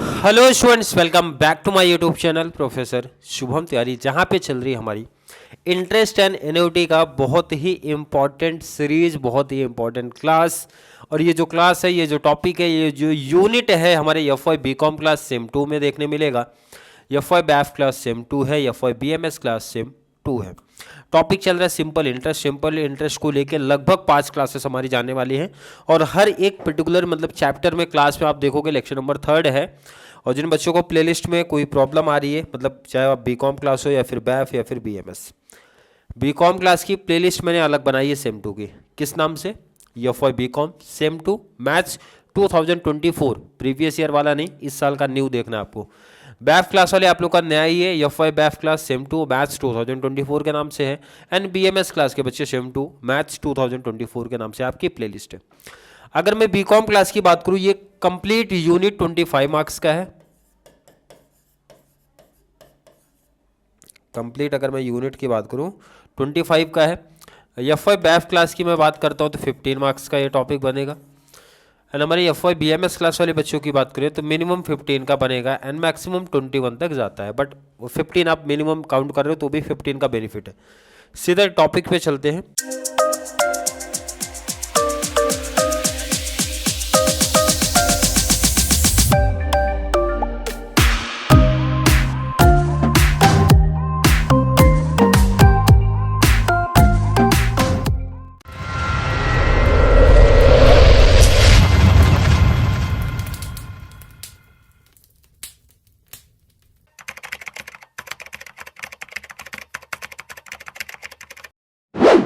Hello students, welcome back to my YouTube channel professor Shubham Tiwari, जहाँ पे चल रही है हमारी इंटरेस्ट एंड एन्युटी का बहुत ही इम्पॉर्टेंट सीरीज, बहुत ही इम्पॉर्टेंट क्लास। और ये जो क्लास है, ये जो टॉपिक है, ये जो यूनिट है हमारे F Y B com class sem 2 में देखने मिलेगा। F Y BAF class sem 2 है, F Y B M S class sem 2 है। टॉपिक चल रहा है सिंपल इंटरेस्ट। सिंपल इंटरेस्ट को लेकर लगभग 5 क्लासेस हमारी जाने वाली हैं और हर एक पर्टिकुलर मतलब चैप्टर में क्लास में आप देखोगे लेक्चर नंबर 3 है। और जिन बच्चों को प्लेलिस्ट में कोई प्रॉब्लम आ रही है, मतलब चाहे आप बीकॉम क्लास हो या फिर बैफ या फिर बीएमएस, बीकॉम क्लास की प्लेलिस्ट मैंने अलग बनाई है सेम 2 की। किस नाम से? F Y BCom sem 2 maths 2024, previous year वाला नहीं, इस साल का न्यू देखना है आपको। बैफ क्लास वाले आप लोग का नया ही है, F Y BAF class sem 2 maths 2024 के नाम से है। एंड बीएमएस क्लास के बच्चे सेम 2 मैथ्स 2024 के नाम से आपकी प्लेलिस्ट है। अगर मैं बीकॉम क्लास की बात करूं, ये कंप्लीट यूनिट 25 मार्क्स का है। कंप्लीट अगर मैं यूनिट की बात करूं 25 का है। एफ वाई बैफ क्लास की मैं बात करता हूं तो 15 मार्क्स का ये टॉपिक बनेगा। एंड हमारे F Y B M S class वाले बच्चों की बात करें तो मिनिमम 15 का बनेगा एंड मैक्सिमम 21 तक जाता है, बट 15 आप मिनिमम काउंट कर रहे हो तो भी 15 का बेनिफिट है। सीधा टॉपिक पे चलते हैं।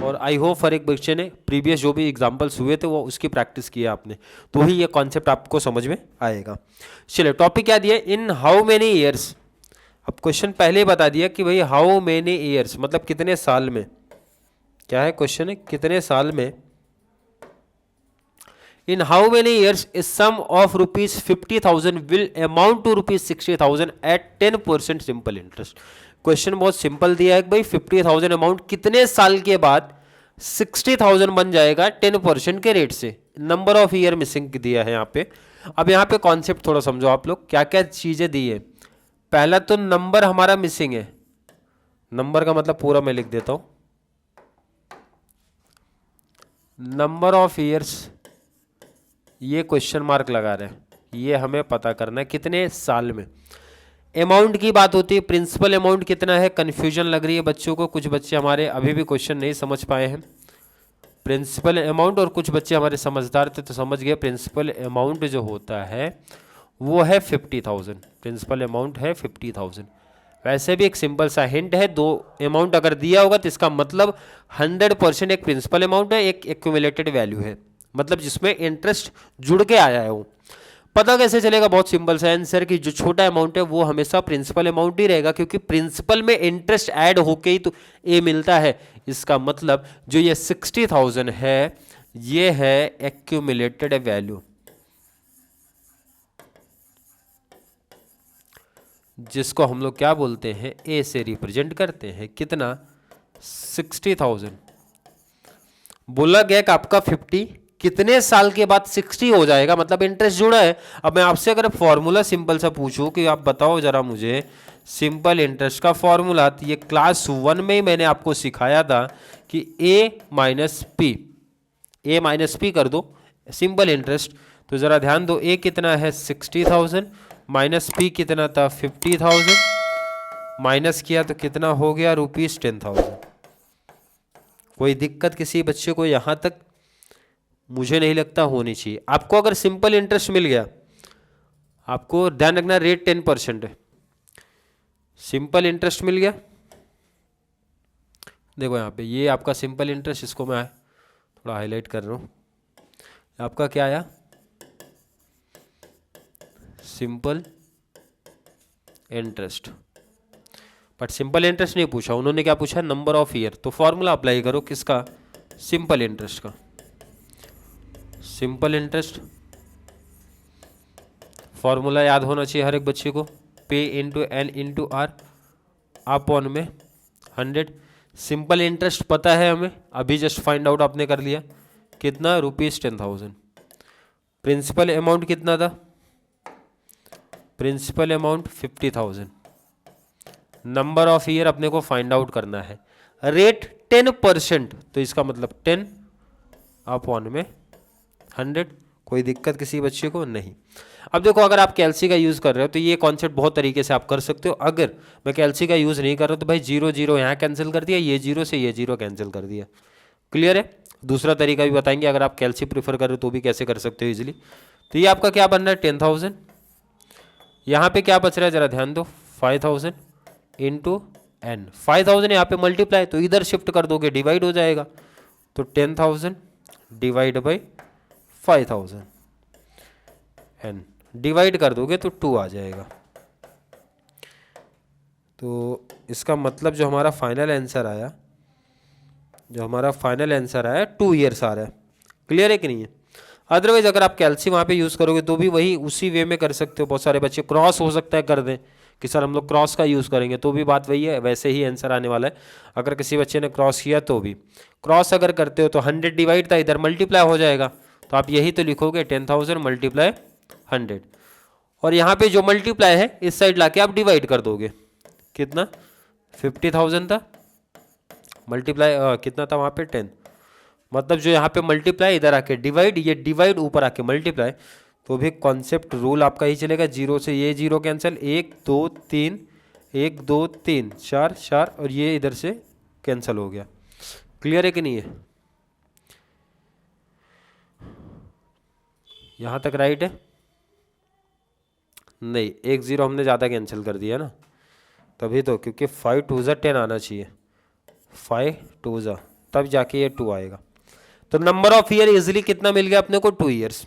और आई होप हर एक बच्चे ने प्रीवियस जो भी एग्जाम्पल्स हुए थे वो उसकी प्रैक्टिस की है आपने, तो ही ये कॉन्सेप्ट आपको समझ में आएगा। चलिए टॉपिक क्या दिया, इन हाउ मेनी ईयर्स। अब क्वेश्चन पहले ही बता दिया कि भाई हाउ मेनी ईयर्स मतलब कितने साल में। क्या है क्वेश्चन, है कितने साल में। In how many years a sum of ₹50,000 will amount to ₹60,000 at 10% simple interest. Question बहुत सिंपल दिया है कि भाई 50,000 अमाउंट कितने साल के बाद 60,000 बन जाएगा 10% के रेट से। नंबर ऑफ ईयर मिसिंग दिया है यहाँ पे। अब यहाँ पे कॉन्सेप्ट थोड़ा समझो आप लोग, क्या क्या चीजें दी है। पहला तो नंबर हमारा मिसिंग है। नंबर का मतलब पूरा मैं लिख देता हूं, नंबर ऑफ ईयर्स, ये क्वेश्चन मार्क लगा रहे हैं, ये हमें पता करना है कितने साल में। अमाउंट की बात होती है, प्रिंसिपल अमाउंट कितना है, कंफ्यूजन लग रही है बच्चों को, कुछ बच्चे हमारे अभी भी क्वेश्चन नहीं समझ पाए हैं प्रिंसिपल अमाउंट, और कुछ बच्चे हमारे समझदार थे तो समझ गए। प्रिंसिपल अमाउंट जो होता है वो है 50,000, प्रिंसिपल अमाउंट है 50,000। वैसे भी एक सिंपल सा हिंट है, दो अमाउंट अगर दिया होगा तो इसका मतलब 100% एक प्रिंसिपल अमाउंट है, एक एक्यूमुलेटेड वैल्यू है, मतलब जिसमें इंटरेस्ट जुड़ के आया है। वो पता कैसे चलेगा, बहुत सिंपल सा आंसर कि जो छोटा अमाउंट है वो हमेशा प्रिंसिपल अमाउंट ही रहेगा, क्योंकि प्रिंसिपल में इंटरेस्ट ऐड होके ही तो ए मिलता है। इसका मतलब जो ये 60,000 है ये है एक्यूमुलेटेड वैल्यू, जिसको हम लोग क्या बोलते हैं, ए से रिप्रेजेंट करते हैं। कितना? 60,000। बोला गया कि आपका 50 कितने साल के बाद 60 हो जाएगा, मतलब इंटरेस्ट जुड़ा है। अब मैं आपसे अगर फॉर्मूला सिंपल सा पूछूं कि आप बताओ जरा मुझे सिंपल इंटरेस्ट का फॉर्मूला, तो ये क्लास 1 में ही मैंने आपको सिखाया था कि ए माइनस पी कर दो सिंपल इंटरेस्ट। तो जरा ध्यान दो, ए कितना है 60,000 माइनस पी कितना था 50,000, माइनस किया तो कितना हो गया ₹10,000। कोई दिक्कत किसी बच्चे को यहां तक मुझे नहीं लगता होनी चाहिए। आपको अगर सिंपल इंटरेस्ट मिल गया, आपको ध्यान रखना रेट 10% है, सिंपल इंटरेस्ट मिल गया। देखो यहाँ पे ये आपका सिंपल इंटरेस्ट, इसको मैं थोड़ा हाईलाइट कर रहा हूँ। आपका क्या आया, simple interest, but simple interest नहीं पूछा उन्होंने, क्या पूछा, नंबर ऑफ ईयर। तो फॉर्मूला अप्लाई करो किसका, सिंपल इंटरेस्ट का। सिंपल इंटरेस्ट फॉर्मूला याद होना चाहिए हर एक बच्चे को, P into N into R upon में 100। सिंपल इंटरेस्ट पता है हमें, अभी जस्ट फाइंड आउट आपने कर लिया, कितना, ₹10,000। प्रिंसिपल अमाउंट कितना था, principal amount 50,000, number of year अपने को फाइंड आउट करना है, रेट 10%, तो इसका मतलब 10 अपॉन में 100। कोई दिक्कत किसी बच्चे को नहीं। अब देखो, अगर आप कैलसी का यूज़ कर रहे हो तो ये कॉन्सेप्ट बहुत तरीके से आप कर सकते हो। अगर मैं कैलसी का यूज़ नहीं कर रहा तो भाई 0 0 यहाँ कैंसिल कर दिया, ये 0 से ये 0 कैंसिल कर दिया। क्लियर है? दूसरा तरीका भी बताएंगे, अगर आप कैलसी प्रीफर कर रहे हो तो भी कैसे कर सकते हो इजीली। तो ये आपका क्या बन रहा है 10,000, यहाँ पे क्या बच रहा है जरा ध्यान दो, 5,000 इंटू एन। 5,000 यहाँ पे मल्टीप्लाई, तो इधर शिफ्ट कर दोगे डिवाइड हो जाएगा, तो 10,000 डिवाइड बाई 5,000 एन, डिवाइड कर दोगे तो 2 आ जाएगा। तो इसका मतलब जो हमारा फाइनल आंसर आया, 2 ईयर्स आ रहा है। क्लियर है कि नहीं है? अदरवाइज अगर आप कैल्सी वहाँ पे यूज़ करोगे तो भी वही उसी वे में कर सकते हो। बहुत सारे बच्चे क्रॉस हो सकता है कर दें कि सर हम लोग क्रॉस का यूज़ करेंगे, तो भी बात वही है, वैसे ही आंसर आने वाला है। अगर किसी बच्चे ने क्रॉस किया तो भी, क्रॉस अगर करते हो तो 100 डिवाइड था, इधर मल्टीप्लाई हो जाएगा, तो आप यही तो लिखोगे 10,000 मल्टीप्लाई 100, और यहाँ पे जो मल्टीप्लाई है इस साइड लाके आप डिवाइड कर दोगे। कितना? 50,000 था, मल्टीप्लाई कितना था वहाँ पे 10, मतलब जो यहाँ पे मल्टीप्लाई इधर आके डिवाइड, ये डिवाइड ऊपर आके मल्टीप्लाई, तो भी कॉन्सेप्ट रूल आपका ही चलेगा। 0 से ये 0 कैंसिल, 1 2 3, 1 2 3 4 4, और ये इधर से कैंसिल हो गया। क्लियर है कि नहीं है? यहाँ तक राइट है? नहीं, 1 0 हमने ज़्यादा कैंसिल कर दिया ना, तभी तो, क्योंकि 5 2 10 आना चाहिए, 5 2 तब जाके ये 2 आएगा। तो नंबर ऑफ ईयर इजिली कितना मिल गया अपने को? 2 ईयर्स।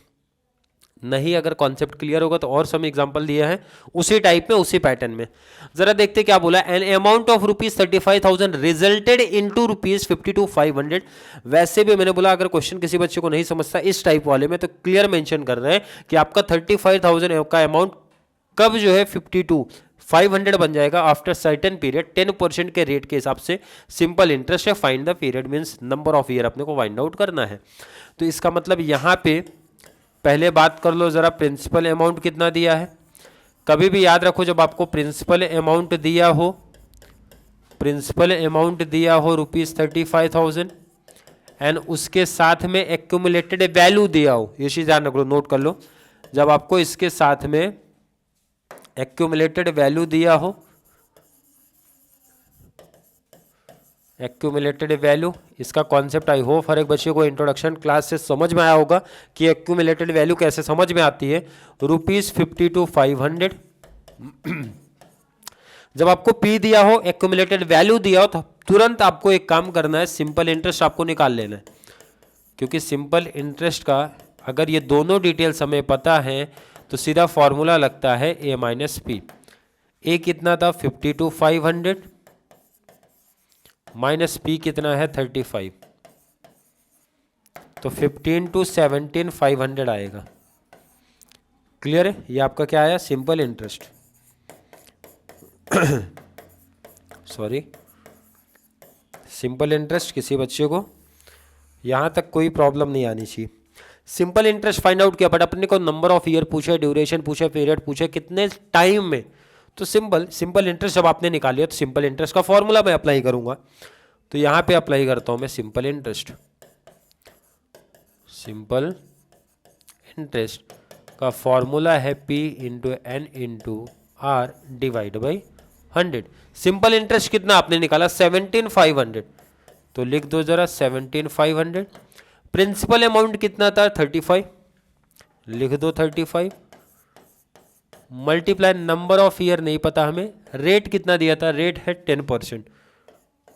नहीं, अगर कॉन्सेप्ट क्लियर होगा तो और सम एग्जांपल दिया है उसी टाइप में, उसी पैटर्न में। जरा देखते क्या बोला, an amount of ₹35,000 resulted into ₹52,500। वैसे भी मैंने बोला अगर क्वेश्चन किसी बच्चे को नहीं समझता इस टाइप वाले में, तो क्लियर मेंशन कर रहे हैं कि आपका 35,000 का अमाउंट कब जो है 52,500 बन जाएगा आफ्टर सर्टेन पीरियड, 10% के रेट के हिसाब से। सिंपल इंटरेस्ट है, find the period means number of year अपने को फाइंड आउट करना है। तो इसका मतलब यहाँ पे पहले बात कर लो जरा, प्रिंसिपल अमाउंट कितना दिया है। कभी भी याद रखो, जब आपको प्रिंसिपल अमाउंट दिया हो, ₹35,000 एंड उसके साथ में एक्यूमुलेटेड वैल्यू दिया हो, ये चीज ध्यान रख लो, नोट कर लो। जब आपको इसके साथ में एक्यूमुलेटेड वैल्यू दिया हो, एक्यूमुलेटेड वैल्यू, इसका कॉन्सेप्ट आई होप हर एक बच्चे को इंट्रोडक्शन क्लास से समझ में आया होगा कि एक्यूमुलेटेड वैल्यू कैसे समझ में आती है। ₹52,500 जब आपको P दिया हो, एक्यूमुलेटेड वैल्यू दिया हो, तो तुरंत आपको एक काम करना है, सिंपल इंटरेस्ट आपको निकाल लेना है। क्योंकि सिंपल इंटरेस्ट का अगर ये दोनों डिटेल्स हमें पता है तो सीधा फॉर्मूला लगता है A माइनस पी। ए कितना था 52,500 माइनस पी कितना है 35, तो 15 to 17,500 आएगा। क्लियर है? ये आपका क्या आया? Simple interest sorry, simple interest. किसी बच्चे को यहाँ तक कोई प्रॉब्लम नहीं आनी चाहिए। सिंपल इंटरेस्ट फाइंड आउट किया, बट अपने को नंबर ऑफ ईयर पूछे, ड्यूरेशन पूछे, पीरियड पूछे, कितने टाइम में, तो सिंपल इंटरेस्ट जब आपने निकाल लिया तो सिंपल इंटरेस्ट का फॉर्मूला मैं अप्लाई करूंगा। तो यहाँ पे अप्लाई करता हूँ मैं सिंपल इंटरेस्ट। सिंपल इंटरेस्ट का फॉर्मूला है P into N into R divide by 100। Simple interest कितना आपने निकाला 17,500, तो लिख दो जरा 17,500। प्रिंसिपल अमाउंट कितना था 35, लिख दो 35, मल्टीप्लाई नंबर ऑफ ईयर नहीं पता हमें, रेट कितना दिया था, रेट है 10%,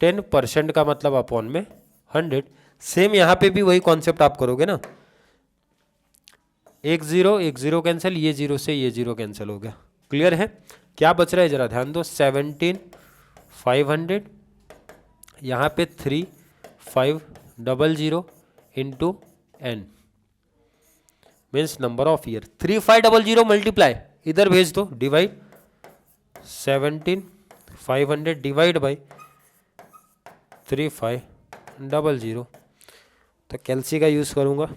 10% का मतलब अपॉन में 100। सेम यहाँ पे भी वही कॉन्सेप्ट आप करोगे ना, 1 0 कैंसिल, ये 0 से ये 0 कैंसिल हो गया। क्लियर है? क्या बच रहा है जरा ध्यान दो, 17,500, यहाँ पे 3,500 into N means number of year, 3,500 multiply इधर भेज दो, डिवाइड 17,500 डिवाइड बाई 3,500, तो कैल्सी का यूज करूंगा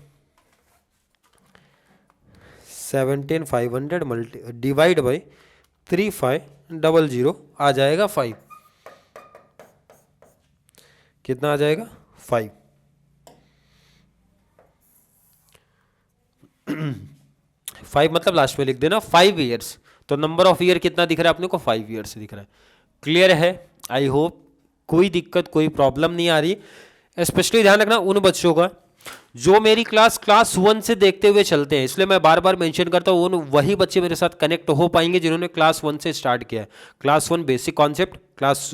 17,500 डिवाइड बाई 3,500 आ जाएगा 5। कितना आ जाएगा? 5। 5 मतलब लास्ट में लिख देना 5 ईयर्स। तो नंबर ऑफ ईयर कितना दिख रहा है अपने को? 5 ईयर्स दिख रहा है। क्लियर है? आई होप कोई दिक्कत कोई प्रॉब्लम नहीं आ रही। स्पेशली ध्यान रखना उन बच्चों का जो मेरी क्लास 1 से देखते हुए चलते हैं, इसलिए मैं बार बार मेंशन करता हूँ, वही बच्चे मेरे साथ कनेक्ट हो पाएंगे जिन्होंने क्लास 1 से स्टार्ट किया है। क्लास 1 बेसिक कॉन्सेप्ट, क्लास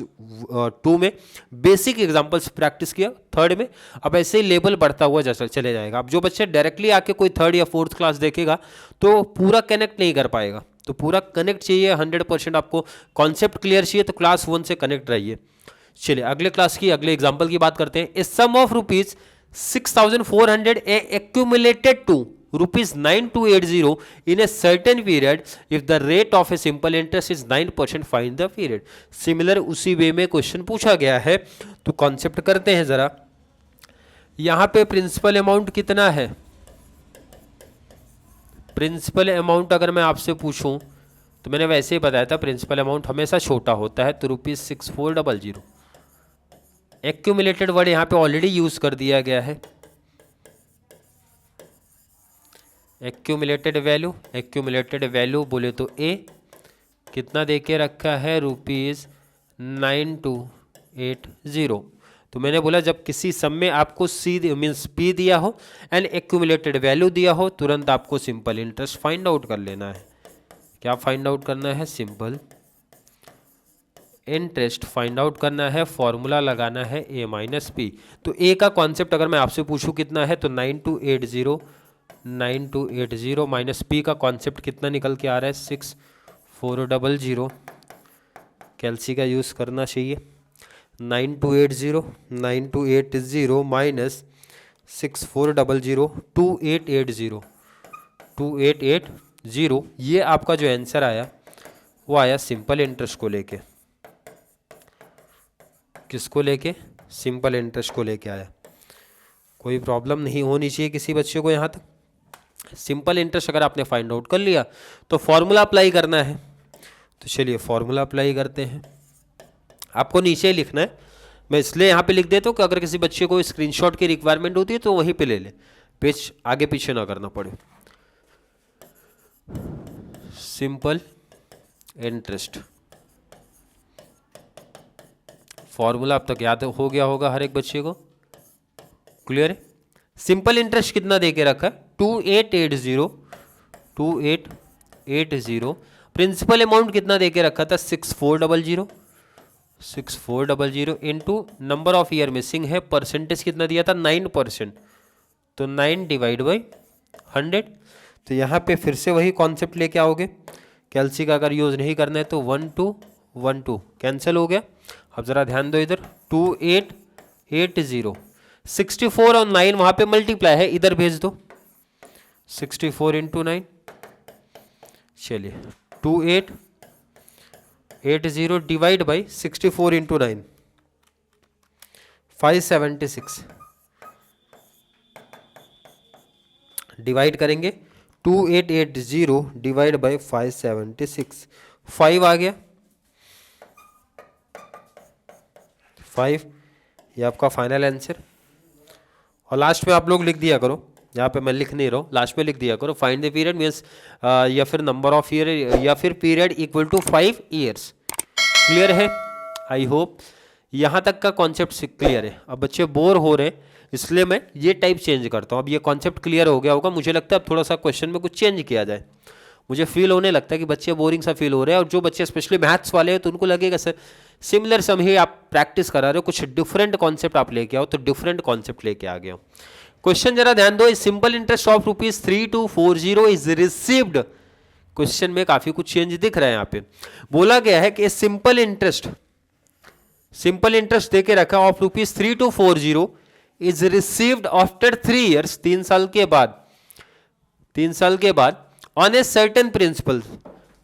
2 में बेसिक एग्जांपल्स प्रैक्टिस किया, 3rd में अब ऐसे ही लेवल बढ़ता हुआ जैसा चले जाएगा। अब जो बच्चे डायरेक्टली आके कोई 3rd या 4th क्लास देखेगा तो पूरा कनेक्ट नहीं कर पाएगा। तो पूरा कनेक्ट चाहिए, 100% आपको कॉन्सेप्ट क्लियर चाहिए, तो क्लास 1 से कनेक्ट रहिए। चलिए अगले क्लास की अगले एग्जाम्पल की बात करते हैं। ए sum of rupees 6,400 accumulated to rupees 9,280 in a certain period if the rate of a simple interest is 9%, find the period। Similar उसी वे में क्वेश्चन पूछा गया है, तो कॉन्सेप्ट करते हैं जरा। यहां पे प्रिंसिपल अमाउंट कितना है? प्रिंसिपल अमाउंट अगर मैं आपसे पूछूं तो मैंने वैसे ही बताया था प्रिंसिपल अमाउंट हमेशा छोटा होता है, तो ₹6400। एक्यूमुलेटेड वर्ड यहाँ पे ऑलरेडी यूज कर दिया गया है। एक्यूमुलेटेड वैल्यू बोले तो ए कितना दे के रखा है? ₹9280। तो मैंने बोला जब किसी सम में आपको सी मीन्स पी दिया हो एंड एक्यूमुलेटेड वैल्यू दिया हो, तुरंत आपको सिंपल इंटरेस्ट फाइंड आउट कर लेना है। क्या फाइंड आउट करना है? सिंपल इंटरेस्ट फाइंड आउट करना है, फॉर्मूला लगाना है ए माइनस पी। तो ए का कॉन्सेप्ट अगर मैं आपसे पूछूं कितना है, तो 9280 माइनस पी का कॉन्सेप्ट कितना निकल के आ रहा है? 6400। कैलसी का यूज़ करना चाहिए। 9280 माइनस 6400 2880। ये आपका जो आंसर आया वो आया सिंपल इंटरेस्ट को लेके। किसको लेके? सिंपल इंटरेस्ट को लेके आया। कोई प्रॉब्लम नहीं होनी चाहिए किसी बच्चे को यहाँ तक। सिंपल इंटरेस्ट अगर आपने फाइंड आउट कर लिया तो फॉर्मूला अप्लाई करना है। तो चलिए फॉर्मूला अप्लाई करते हैं। आपको नीचे लिखना है, मैं इसलिए यहाँ पे लिख देता हूँ कि अगर किसी बच्चे को स्क्रीनशॉट की रिक्वायरमेंट होती है तो वहीं पे ले ले, पेज आगे पीछे ना करना पड़े। सिंपल इंटरेस्ट फॉर्मूला अब तक याद हो गया होगा हर एक बच्चे को। क्लियर है? सिंपल इंटरेस्ट कितना दे के रखा है? 2880। प्रिंसिपल अमाउंट कितना दे के रखा था? 6400 into number of year missing है, परसेंटेज कितना दिया था? 9%। तो 9 डिवाइड बाई 100। तो यहाँ पे फिर से वही कॉन्सेप्ट लेके आओगे। कैलसी का अगर यूज नहीं करना है तो 1 2 कैंसिल हो गया। अब जरा ध्यान दो इधर, 2880 64 और 9 वहां पे मल्टीप्लाई है, इधर भेज दो 64 इंटू 9। चलिए 2880 डिवाइड बाई 64 इंटू 9 576। डिवाइड करेंगे 2880 डिवाइड बाई 576, 5 आ गया। 5 ये आपका फाइनल आंसर। और लास्ट में आप लोग लिख दिया करो, यहाँ पे मैं लिख नहीं रहा हूँ, लास्ट में लिख दिया करो फाइंड द पीरियड मीन्स या फिर नंबर ऑफ ईयर या फिर period equal to 5 years. Clear है? आई होप यहाँ तक का कॉन्सेप्ट क्लियर है। अब बच्चे बोर हो रहे हैं इसलिए मैं ये टाइप चेंज करता हूँ। अब ये कॉन्सेप्ट क्लियर हो गया होगा, मुझे लगता है अब थोड़ा सा क्वेश्चन में कुछ चेंज किया जाए। मुझे फील होने लगता है कि बच्चे बोरिंग सा फील हो रहे हैं, और जो बच्चे स्पेशली मैथ्स वाले हैं तो उनको लगेगा सर सिमिलर सम ही आप प्रैक्टिस करा रहे हो, कुछ डिफरेंट कॉन्सेप्ट आप लेके आओ, तो डिफरेंट कॉन्सेप्ट लेके आ गया हो। क्वेश्चन जरा ध्यान दो, simple interest of ₹3240 is received. Question में काफी कुछ चेंज दिख रहा है। यहाँ पे बोला गया है कि सिंपल इंटरेस्ट देके रखा of ₹3240 is received after 3 years, 3 साल के बाद on a certain principal.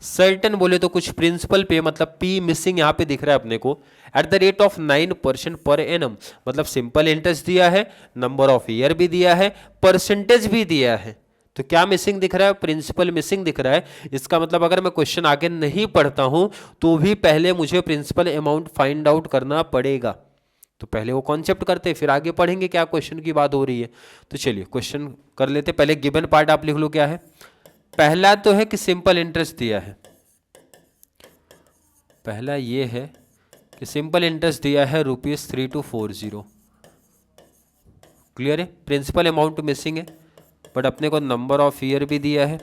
Certain बोले तो कुछ प्रिंसिपल पे, मतलब पी मिसिंग यहाँ पे दिख रहा है अपने को, at the rate of 9% per annum. मतलब सिंपल इंटरेस्ट दिया है, नंबर ऑफ ईयर भी दिया है, परसेंटेज भी दिया है। तो क्या मिसिंग दिख रहा है? प्रिंसिपल मिसिंग दिख रहा है। इसका मतलब अगर मैं क्वेश्चन आगे नहीं पढ़ता हूं तो भी पहले मुझे प्रिंसिपल अमाउंट फाइंड आउट करना पड़ेगा। तो पहले वो कॉन्सेप्ट करते फिर आगे पढ़ेंगे क्या क्वेश्चन की बात हो रही है। तो चलिए क्वेश्चन कर लेते। पहले गिवन पार्ट आप लिख लो क्या है। पहला तो है कि सिंपल इंटरेस्ट दिया है, पहला ये है कि सिंपल इंटरेस्ट दिया है ₹3240। क्लियर है? प्रिंसिपल अमाउंट मिसिंग है बट अपने को नंबर ऑफ ईयर भी दिया है,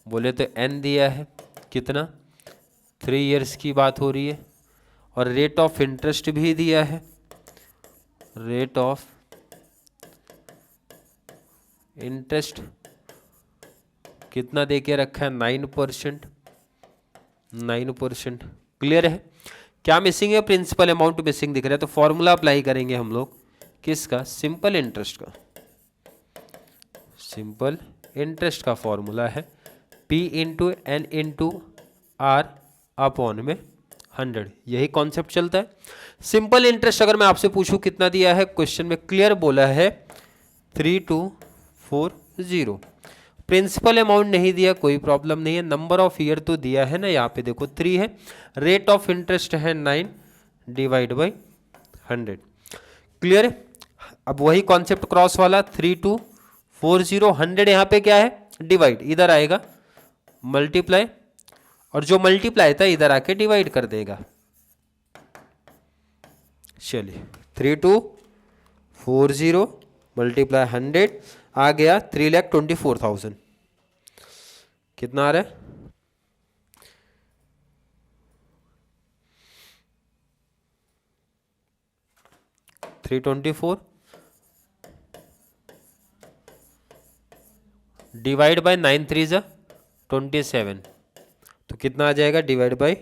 बोले तो n दिया है, कितना 3 इयर्स की बात हो रही है, और रेट ऑफ इंटरेस्ट भी दिया है, रेट ऑफ इंटरेस्ट कितना दे के रखा है 9%, 9%। क्लियर है? क्या मिसिंग है? प्रिंसिपल अमाउंट मिसिंग दिख रहा है। तो फॉर्मूला अप्लाई करेंगे हम लोग किसका? सिंपल इंटरेस्ट का। सिंपल इंटरेस्ट का फॉर्मूला है P into N into R upon में 100। यही कॉन्सेप्ट चलता है। सिंपल इंटरेस्ट अगर मैं आपसे पूछूं कितना दिया है, क्वेश्चन में क्लियर बोला है 3240। प्रिंसिपल अमाउंट नहीं दिया, कोई प्रॉब्लम नहीं है। नंबर ऑफ ईयर तो दिया है ना, यहाँ पे देखो 3 है। रेट ऑफ इंटरेस्ट है 9 डिवाइड बाई 100। क्लियर है? अब वही कॉन्सेप्ट क्रॉस वाला 3240, 100 यहाँ पे क्या है? डिवाइड, इधर आएगा मल्टीप्लाई, और जो मल्टीप्लाई था इधर आके डिवाइड कर देगा। चलिए 3240 मल्टीप्लाई 100 आ गया 3,24,000। कितना आ रहा है? 324 डिवाइड बाय 9 3 जा 27। तो कितना आ जाएगा? डिवाइड बाय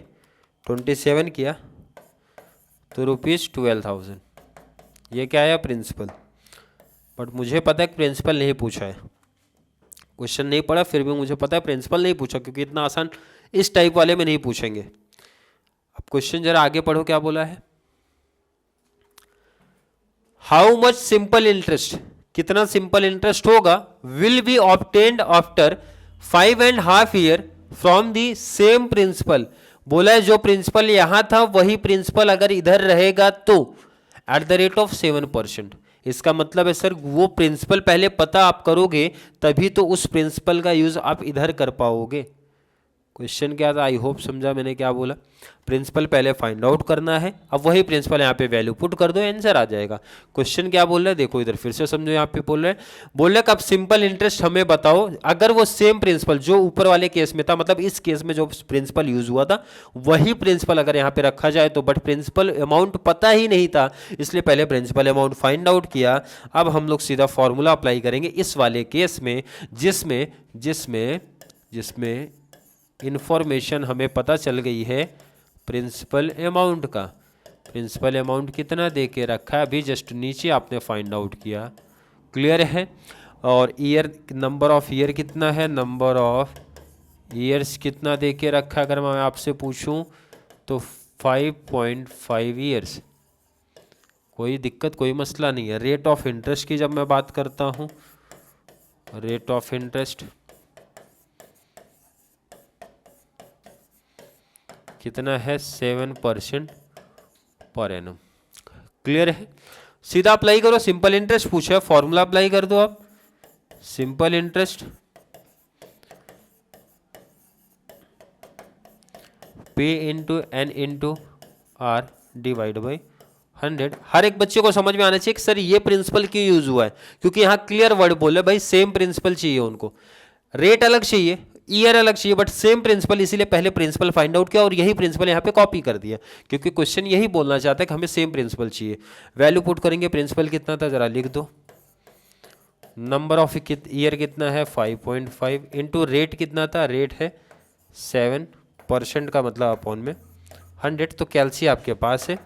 27 किया तो ₹12,000। ये क्या आया? प्रिंसिपल। बट मुझे पता है कि प्रिंसिपल नहीं पूछा है, क्वेश्चन नहीं पढ़ा, फिर भी मुझे पता है प्रिंसिपल नहीं पूछा, क्योंकि इतना आसान इस टाइप वाले में नहीं पूछेंगे। अब क्वेश्चन जरा आगे पढ़ो, क्या बोला है? हाउ मच सिंपल इंटरेस्ट, कितना सिंपल इंटरेस्ट होगा, will be obtained after 5.5 year from the same principal. बोला है जो प्रिंसिपल यहां था वही प्रिंसिपल अगर इधर रहेगा तो एट द रेट ऑफ 7%। इसका मतलब है सर वो प्रिंसिपल पहले पता आप करोगे तभी तो उस प्रिंसिपल का यूज आप इधर कर पाओगे। क्वेश्चन क्या था? आई होप समझा मैंने क्या बोला। प्रिंसिपल पहले फाइंड आउट करना है, अब वही प्रिंसिपल यहाँ पे वैल्यू पुट कर दो, आंसर आ जाएगा। क्वेश्चन क्या बोल रहा है देखो इधर, फिर से समझो। यहाँ पे बोल रहे हैं कब सिंपल इंटरेस्ट हमें बताओ अगर वो सेम प्रिंसिपल जो ऊपर वाले केस में था, मतलब इस केस में जो प्रिंसिपल यूज हुआ था वही प्रिंसिपल अगर यहाँ पे रखा जाए तो, बट प्रिंसिपल अमाउंट पता ही नहीं था इसलिए पहले प्रिंसिपल अमाउंट फाइंड आउट किया। अब हम लोग सीधा फॉर्मूला अप्लाई करेंगे इस वाले केस में जिसमें जिसमें जिसमें इंफॉर्मेशन हमें पता चल गई है प्रिंसिपल अमाउंट का। प्रिंसिपल अमाउंट कितना दे के रखा है अभी जस्ट नीचे आपने फाइंड आउट किया। क्लियर है? और ईयर, नंबर ऑफ ईयर कितना है? नंबर ऑफ ईयर्स कितना दे के रखा अगर मैं आपसे पूछूं तो 5.5 ईयर्स। कोई दिक्कत, कोई मसला नहीं है। रेट ऑफ इंटरेस्ट की जब मैं बात करता हूं, रेट ऑफ इंटरेस्ट कितना है? 7% पर एनम। क्लियर है? सीधा अप्लाई करो। सिंपल इंटरेस्ट पूछा है, फॉर्मूला अप्लाई कर दो आप। Simple interest P into N into R divide by 100। हर एक बच्चे को समझ में आना चाहिए कि सर ये प्रिंसिपल क्यों यूज हुआ है, क्योंकि यहाँ क्लियर वर्ड बोले भाई सेम प्रिंसिपल चाहिए उनको। रेट अलग चाहिए, ईयर अलग चाहिए, बट सेम प्रिंसिपल, इसीलिए पहले प्रिंसिपल फाइंड आउट किया और यही प्रिंसिपल यहाँ पे कॉपी कर दिया, क्योंकि क्वेश्चन यही बोलना चाहता है कि हमें सेम प्रिंसिपल चाहिए। वैल्यू पुट करेंगे, प्रिंसिपल कितना था जरा लिख दो। नंबर ऑफ ईयर कितना है? 5.5 इंटू रेट कितना था? रेट है 7% का मतलब अपॉन में 100। तो कैलसी आपके पास है,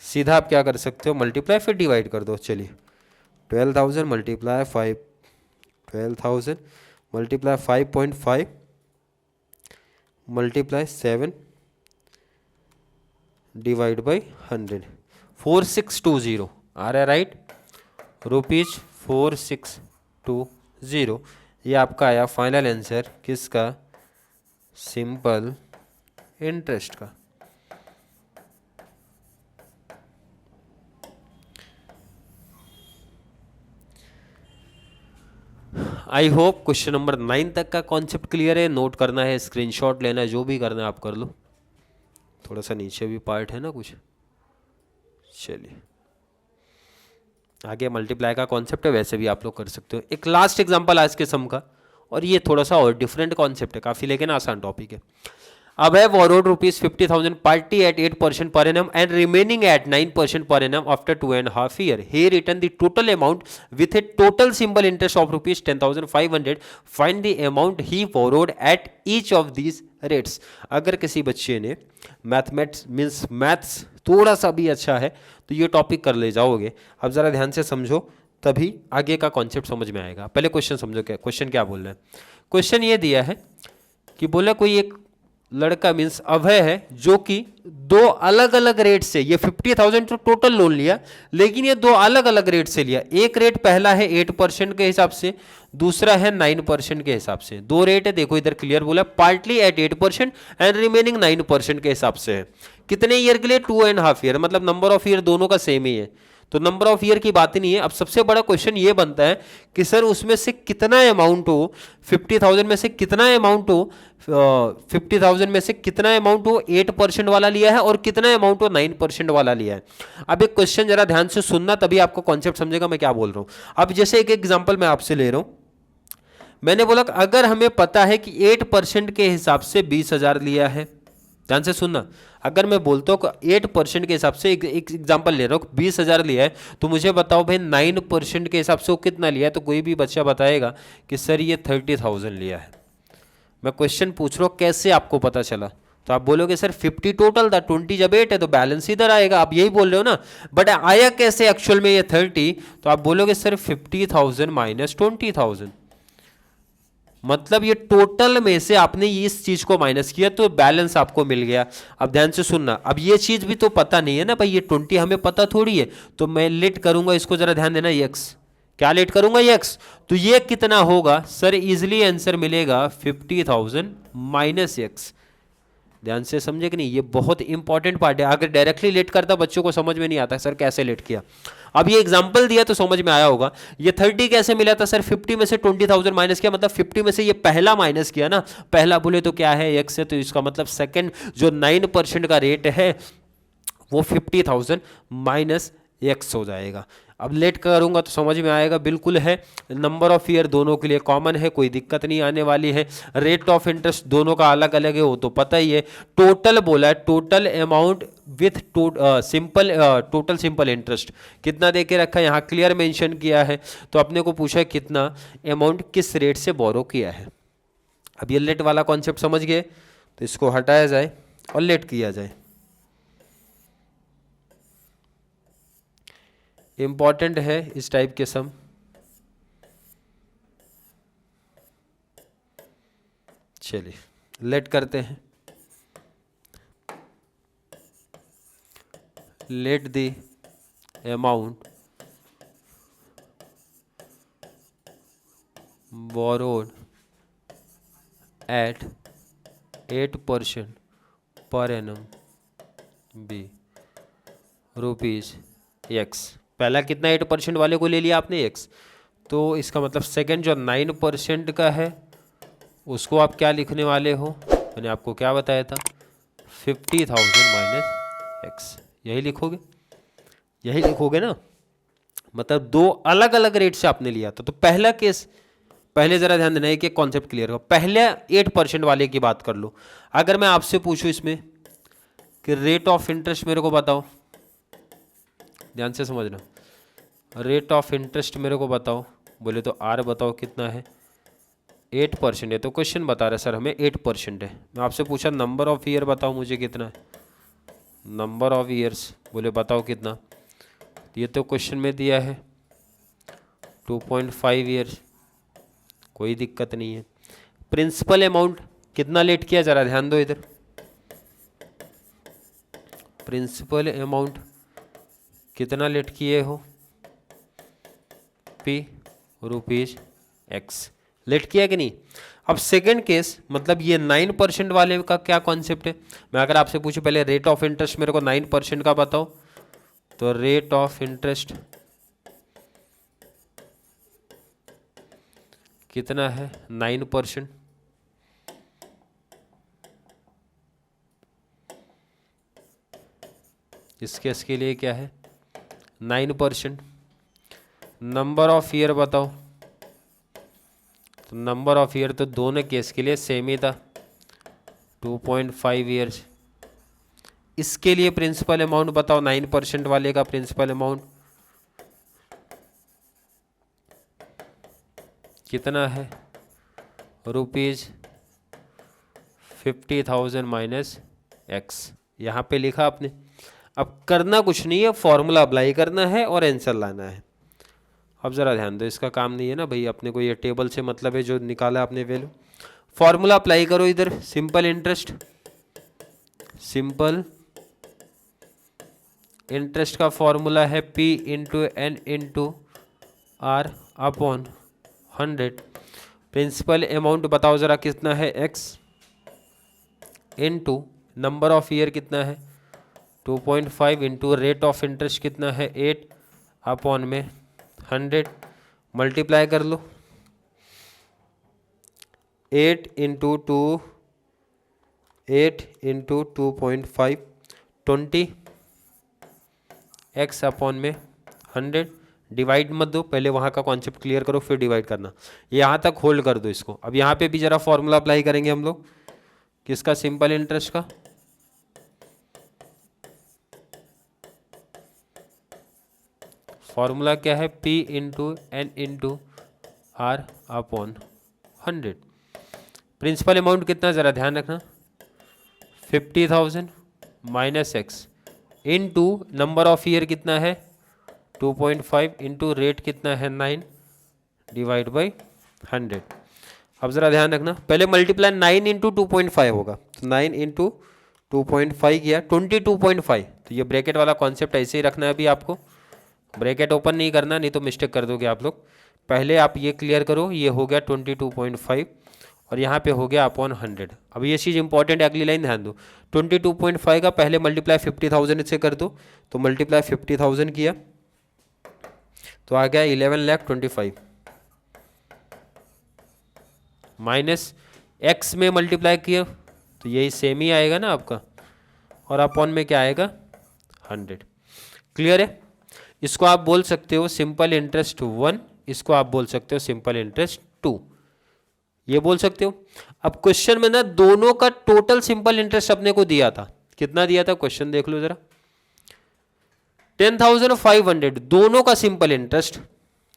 सीधा आप क्या कर सकते हो? मल्टीप्लाई फिर डिवाइड कर दो। चलिए 12,000 multiply 5, 12,000 multiply 5.5 multiply 7 divide by 100। 4620 आ रहा है राइट? ₹4620। 0। ये आपका आया फाइनल आंसर किसका, सिंपल इंटरेस्ट का। आई होप क्वेश्चन नंबर 9 तक का कॉन्सेप्ट क्लियर है। नोट करना है, स्क्रीनशॉट लेना है, जो भी करना है आप कर लो। थोड़ा सा नीचे भी पार्ट है ना कुछ। चलिए आगे मल्टीप्लाई का कॉन्सेप्ट है, वैसे भी आप लोग कर सकते हो। एक लास्ट एग्जांपल आज के सम का, और ये थोड़ा सा और डिफरेंट कॉन्सेप्ट है काफ़ी, लेकिन आसान टॉपिक है। अब है borrowed rupees 50,000 party at 8% per annum and remaining at 9% per annum after 2.5 year. He returned the total amount with a total simple interest of rupees 10,500. Find the amount he borrowed at each of these rates. अगर किसी बच्चे ने mathematics means maths थोड़ा सा भी अच्छा है तो ये टॉपिक कर ले जाओगे। अब ज़रा ध्यान से समझो, तभी आगे का कॉन्सेप्ट समझ में आएगा। पहले क्वेश्चन समझो, क्या क्वेश्चन क्या बोल रहे हैं। क्वेश्चन ये दिया है कि बोला कोई एक लड़का मीन्स अभय है जो कि दो अलग अलग रेट से, ये 50,000 तो टोटल लोन लिया, लेकिन ये दो अलग अलग रेट से लिया। एक रेट पहला है 8% के हिसाब से, दूसरा है 9% के हिसाब से। दो रेट है, देखो इधर क्लियर बोला, पार्टली एट 8% एंड रिमेनिंग 9% के हिसाब से है। कितने ईयर के लिए, 2.5 ईयर, मतलब नंबर ऑफ ईयर दोनों का सेम ही है, तो नंबर ऑफ ईयर की बात ही नहीं है। अब सबसे बड़ा क्वेश्चन ये बनता है कि सर उसमें से कितना अमाउंट हो, 50,000 में से कितना अमाउंट हो, 50,000 में से कितना अमाउंट हो 8% वाला लिया है और कितना अमाउंट हो 9% वाला लिया है। अब एक क्वेश्चन जरा ध्यान से सुनना, तभी आपको कॉन्सेप्ट समझेगा मैं क्या बोल रहा हूं। अब जैसे एक एग्जांपल मैं आपसे ले रहा हूं, मैंने बोला अगर हमें पता है कि 8% के हिसाब से 20,000 लिया है, ध्यान से सुनना। अगर मैं बोलता हूँ 8% के हिसाब से, एक एग्जांपल ले रहा हूँ, 20,000 लिया है, तो मुझे बताओ भाई 9% के हिसाब से वो कितना लिया है। तो कोई भी बच्चा बताएगा कि सर ये 30,000 लिया है। मैं क्वेश्चन पूछ रहा हूँ कैसे आपको पता चला, तो आप बोलोगे सर 50 टोटल था, 20 जब 8 है तो बैलेंस इधर आएगा, आप यही बोल रहे हो ना। बट आया कैसे एक्चुअल में ये 30, तो आप बोलोगे सर 50,000 माइनस 20,000, मतलब ये टोटल में से आपने इस चीज को माइनस किया तो बैलेंस आपको मिल गया। अब ध्यान से सुनना, अब ये चीज भी तो पता नहीं है ना भाई, ये 20 हमें पता थोड़ी है, तो मैं लेट करूंगा इसको, जरा ध्यान देना, x क्या लेट करूंगा, x, तो ये कितना होगा सर, इजिली आंसर मिलेगा 50,000 माइनस x। ध्यान से समझे कि नहीं, ये बहुत इंपॉर्टेंट पार्ट है। अगर डायरेक्टली लेट करता बच्चों को समझ में नहीं आता सर कैसे लेट किया। अब ये एग्जांपल दिया तो समझ में आया होगा। ये 30 कैसे मिला था सर, 50 में से 20,000 माइनस किया, मतलब 50 में से ये पहला माइनस किया ना, पहला बोले तो क्या है x है, तो इसका मतलब सेकंड जो 9% का रेट है वो 50,000 माइनस x हो जाएगा। अब लेट करूंगा तो समझ में आएगा, बिल्कुल है। नंबर ऑफ ईयर दोनों के लिए कॉमन है, कोई दिक्कत नहीं आने वाली है। रेट ऑफ इंटरेस्ट दोनों का अलग अलग है, वो तो पता ही है। टोटल बोला है, total amount with simple total simple interest कितना दे के रखा है, यहाँ क्लियर मेंशन किया है। तो अपने को पूछा है कितना अमाउंट किस रेट से बोरो किया है। अब ये लेट वाला कॉन्सेप्ट समझ गए, तो इसको हटाया जाए और लेट किया जाए। इंपॉर्टेंट है इस टाइप के सम। चलिए लेट करते हैं। Let the amount borrowed at 8% per annum be rupees x। पहला कितना 8% वाले को ले लिया आपने x, तो इसका मतलब सेकंड जो 9% का है उसको आप क्या लिखने वाले हो, मैंने आपको क्या बताया था, 50,000 माइनस x, यही लिखोगे, यही लिखोगे ना। मतलब दो अलग अलग रेट से आपने लिया था। तो पहला केस, पहले जरा ध्यान देना, एक एक कॉन्सेप्ट क्लियर करो। पहले 8% वाले की बात कर लो। अगर मैं आपसे पूछूं इसमें कि रेट ऑफ इंटरेस्ट मेरे को बताओ, ध्यान से समझना, रेट ऑफ इंटरेस्ट मेरे को बताओ, बोले तो आर बताओ कितना है, 8% है। तो क्वेश्चन बता रहा है सर हमें 8% है। मैं आपसे पूछा नंबर ऑफ ईयर बताओ मुझे कितना है, नंबर ऑफ ईयर्स बोले बताओ कितना, ये तो क्वेश्चन में दिया है 2.5 ईयर्स, कोई दिक्कत नहीं है। प्रिंसिपल अमाउंट कितना लेट किया, जरा ध्यान दो इधर, प्रिंसिपल अमाउंट कितना लेट किए हो, p रुपीज एक्स। लेट किया कि नहीं। अब सेकेंड केस, मतलब ये 9% वाले का क्या कॉन्सेप्ट है। मैं अगर आपसे पूछूं पहले रेट ऑफ इंटरेस्ट मेरे को 9% का बताओ, तो रेट ऑफ इंटरेस्ट कितना है 9%। इस केस के लिए क्या है 9%। नंबर ऑफ ईयर बताओ, तो नंबर ऑफ ईयर तो दोनों केस के लिए सेम ही था 2.5 ईयर्स। इसके लिए प्रिंसिपल अमाउंट बताओ, 9% वाले का प्रिंसिपल अमाउंट कितना है, ₹50,000 माइनस एक्स। यहाँ पे लिखा आपने। अब करना कुछ नहीं है, फॉर्मूला अप्लाई करना है और आंसर लाना है। अब ज़रा ध्यान दो, इसका काम नहीं है ना भाई, अपने को ये टेबल से मतलब है जो निकाला आपने वैल्यू। फॉर्मूला अप्लाई करो इधर, सिंपल इंटरेस्ट, सिंपल इंटरेस्ट का फॉर्मूला है P into N into R upon 100। Principal amount बताओ ज़रा कितना है x into number of year कितना है 2.5 इंटू रेट ऑफ इंटरेस्ट कितना है 8 अपॉन में 100। मल्टीप्लाई कर लो 8 इंटू 2.5 20 x अपॉन में 100। डिवाइड मत दो, पहले वहाँ का कॉन्सेप्ट क्लियर करो फिर डिवाइड करना। यहाँ तक होल्ड कर दो इसको। अब यहाँ पे भी जरा फॉर्मूला अप्लाई करेंगे हम लोग, किसका, सिंपल इंटरेस्ट का। फॉर्मूला क्या है P into N into R upon 100। Principal amount कितना ज़रा ध्यान रखना, 50,000 minus X into number of year कितना है 2.5 इंटू रेट कितना है 9 डिवाइड बाई 100। अब ज़रा ध्यान रखना, पहले मल्टीप्लाई 9 इंटू 2.5 होगा, तो 9 इंटू 2.5 किया 22.5। तो ये ब्रैकेट वाला कॉन्सेप्ट ऐसे ही रखना है अभी आपको, ब्रैकेट ओपन नहीं करना, नहीं तो मिस्टेक कर दोगे आप लोग। पहले आप ये क्लियर करो, ये हो गया 22.5 और यहाँ पे हो गया अपॉन 100। अब ये चीज़ इंपॉर्टेंट है, अगली लाइन ध्यान दो। 22.5 का पहले मल्टीप्लाई 50,000 से कर दो, तो मल्टीप्लाई 50,000 किया तो आ गया 11,25,000 माइनस एक्स में मल्टीप्लाई किया तो यही सेम ही आएगा ना आपका, और अपॉन में क्या आएगा 100। क्लियर है। इसको आप बोल सकते हो सिंपल इंटरेस्ट 1, इसको आप बोल सकते हो सिंपल इंटरेस्ट 2, ये बोल सकते हो। अब क्वेश्चन में ना दोनों का टोटल सिंपल इंटरेस्ट अपने को दिया था, कितना दिया था क्वेश्चन देख लो जरा, 10,500 दोनों का सिंपल इंटरेस्ट।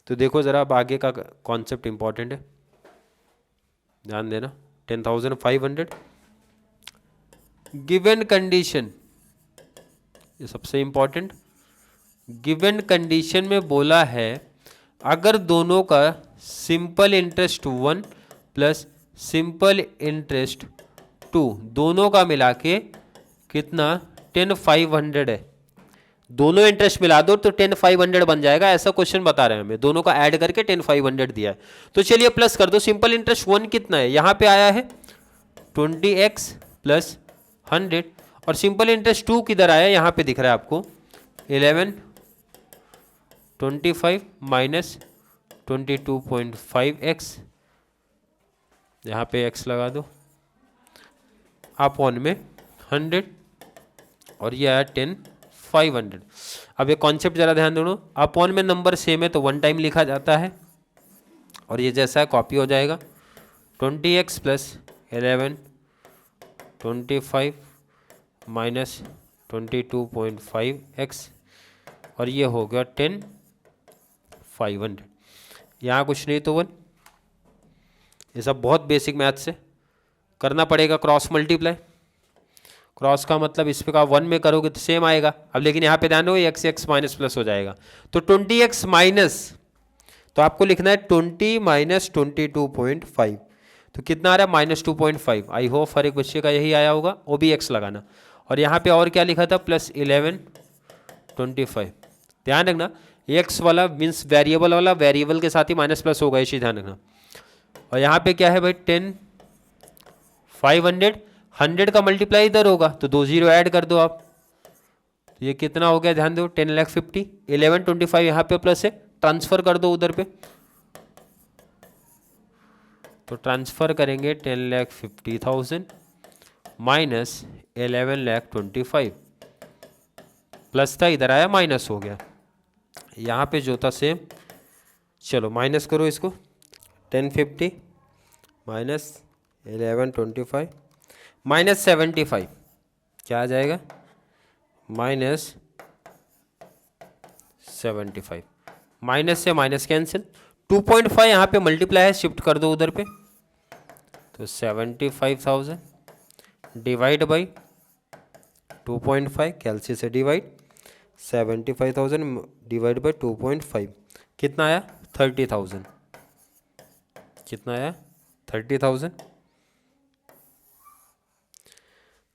तो देखो जरा, अब आगे का कॉन्सेप्ट इंपॉर्टेंट है, ध्यान देना। 10,500 गिवन कंडीशन, ये सबसे इंपॉर्टेंट। गिवन कंडीशन में बोला है अगर दोनों का simple interest 1 plus simple interest 2 दोनों का मिला के कितना 10,500 है, दोनों इंटरेस्ट मिला दो तो 10,500 बन जाएगा, ऐसा क्वेश्चन बता रहे हैं हमें। दोनों का ऐड करके 10,500 दिया है, तो चलिए प्लस कर दो। सिंपल इंटरेस्ट 1 कितना है, यहाँ पे आया है 20x प्लस 100, और सिंपल इंटरेस्ट 2 किधर आया, यहाँ पे दिख रहा है आपको 1125 माइनस 22.5x, यहाँ पे x लगा दो अपॉन में 100, और ये आया 10,500। अब ये कॉन्सेप्ट जरा ध्यान दो, अपॉन में नंबर सेम है तो 1 टाइम लिखा जाता है, और ये जैसा है कॉपी हो जाएगा 20x प्लस 1125 माइनस 22.5x, और ये हो गया 10,500। यहाँ कुछ नहीं तो 1। ये सब बहुत बेसिक मैथ से करना पड़ेगा। क्रॉस मल्टीप्लाई, क्रॉस का मतलब इस पे का 1 में करोगे तो सेम आएगा। अब लेकिन यहाँ पे ध्यान दो एक्स एक्स माइनस प्लस हो जाएगा, तो 20x माइनस, तो आपको लिखना है 20 माइनस 22.5, तो कितना आ रहा है -2.5। आई होप हर एक बच्चे का यही आया होगा, वो भी x लगाना। और यहाँ पे और क्या लिखा था प्लस 1125। ध्यान रखना x वाला मीन्स वेरिएबल वाला वेरिएबल के साथ ही माइनस प्लस होगा, इसी ध्यान रखना। और यहाँ पे क्या है भाई 10 500, 100 का मल्टीप्लाई इधर होगा तो 2 जीरो ऐड कर दो आप, तो ये कितना हो गया ध्यान दो 10,50,000, 1125 यहाँ पे प्लस है, ट्रांसफर कर दो उधर पे, तो ट्रांसफर करेंगे 10,50,000 माइनस 11,25,000, प्लस था इधर आया माइनस हो गया, यहाँ पे जो था सेम, चलो माइनस करो इसको, 1050 माइनस 1125 माइनस 75, क्या आ जाएगा माइनस 75, माइनस से माइनस कैंसिल, 2.5 यहाँ पे मल्टीप्लाई है, शिफ्ट कर दो उधर पे, तो 75,000 डिवाइड बाई 2.5, कैलसी से डिवाइड, 75,000 डिवाइड बाई 2.5 कितना आया 30,000, कितना आया 30,000।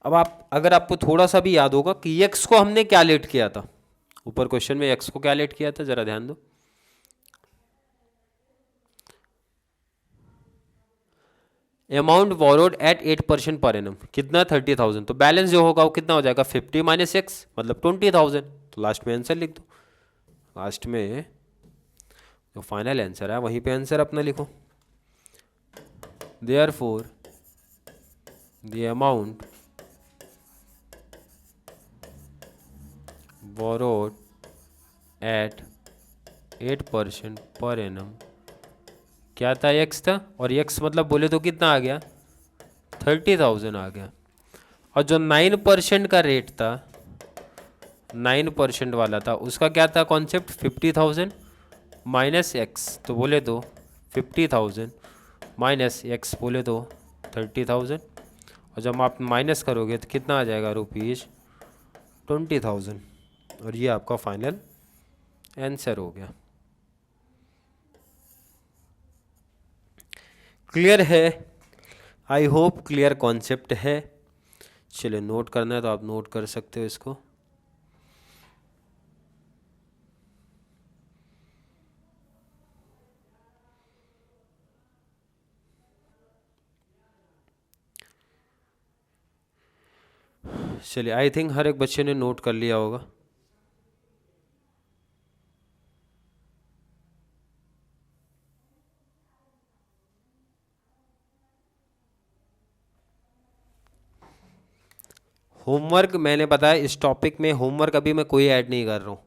अब आप अगर आपको थोड़ा सा भी याद होगा कि x को हमने क्या लेट किया था, ऊपर क्वेश्चन में x को क्या लेट किया था, जरा ध्यान दो, amount borrowed at 8% per annum, कितना 30,000, तो बैलेंस जो होगा वो कितना हो जाएगा 50 माइनस एक्स मतलब 20,000, तो लास्ट में आंसर लिख दो, लास्ट में जो फाइनल आंसर है वहीं पे आंसर अपना लिखो, therefore the amount borrowed at 8% per annum क्या था एक्स था, और एक्स मतलब बोले तो कितना आ गया 30,000 आ गया, और जो 9% का रेट था 9% वाला था उसका क्या था कॉन्सेप्ट 50,000 माइनस एक्स, तो बोले तो 50,000 माइनस एक्स बोले तो 30,000, और जब आप माइनस करोगे तो कितना आ जाएगा रुपीज़ 20,000, और ये आपका फाइनल आंसर हो गया। क्लियर है, आई होप क्लियर कॉन्सेप्ट है। चलिए नोट करना है तो आप नोट कर सकते हो इसको। चलिए आई थिंक हर एक बच्चे ने नोट कर लिया होगा। होमवर्क मैंने बताया इस टॉपिक में होमवर्क अभी मैं कोई ऐड नहीं कर रहा हूँ,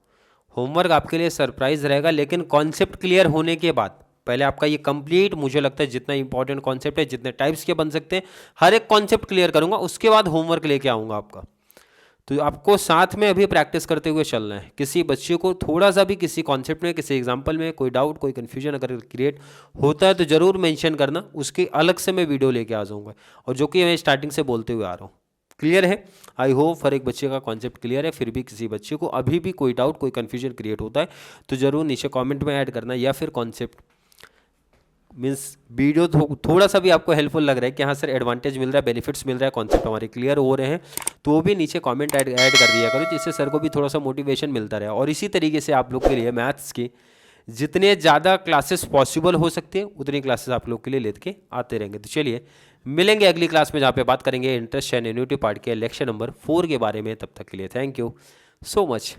होमवर्क आपके लिए सरप्राइज रहेगा, लेकिन कॉन्सेप्ट क्लियर होने के बाद पहले आपका ये कंप्लीट, मुझे लगता है जितना इंपॉर्टेंट कॉन्सेप्ट है, जितने टाइप्स के बन सकते हैं, हर एक कॉन्सेप्ट क्लियर करूंगा, उसके बाद होमवर्क लेके आऊँगा आपका। तो आपको साथ में अभी प्रैक्टिस करते हुए चलना है। किसी बच्चे को थोड़ा सा भी किसी कॉन्सेप्ट में, किसी एग्जाम्पल में कोई डाउट, कोई कन्फ्यूजन अगर क्रिएट होता है तो ज़रूर मेंशन करना, उसके अलग से मैं वीडियो लेके आ जाऊँगा, और जो कि मैं स्टार्टिंग से बोलते हुए आ रहा हूँ। क्लियर है, आई होप हर एक बच्चे का कॉन्सेप्ट क्लियर है। फिर भी किसी बच्चे को अभी भी कोई डाउट, कोई कन्फ्यूजन क्रिएट होता है तो ज़रूर नीचे कॉमेंट में ऐड करना, या फिर कॉन्सेप्ट मीन्स वीडियो थोड़ा सा भी आपको हेल्पफुल लग रहा है कि हाँ सर एडवांटेज मिल रहा है, बेनिफिट्स मिल रहा है, कॉन्सेप्ट हमारे क्लियर हो रहे हैं, तो वो भी नीचे कमेंट ऐड कर दिया करो, जिससे सर को भी थोड़ा सा मोटिवेशन मिलता रहे। और इसी तरीके से आप लोग के लिए मैथ्स की जितने ज़्यादा क्लासेस पॉसिबल हो सकते हैं उतनी क्लासेस आप लोग के लिए लेके आते रहेंगे। तो चलिए मिलेंगे अगली क्लास में, जहाँ पे बात करेंगे इंटरेस्ट एंड एन्युटी पार्ट के लेक्चर नंबर 4 के बारे में। तब तक के लिए थैंक यू सो मच।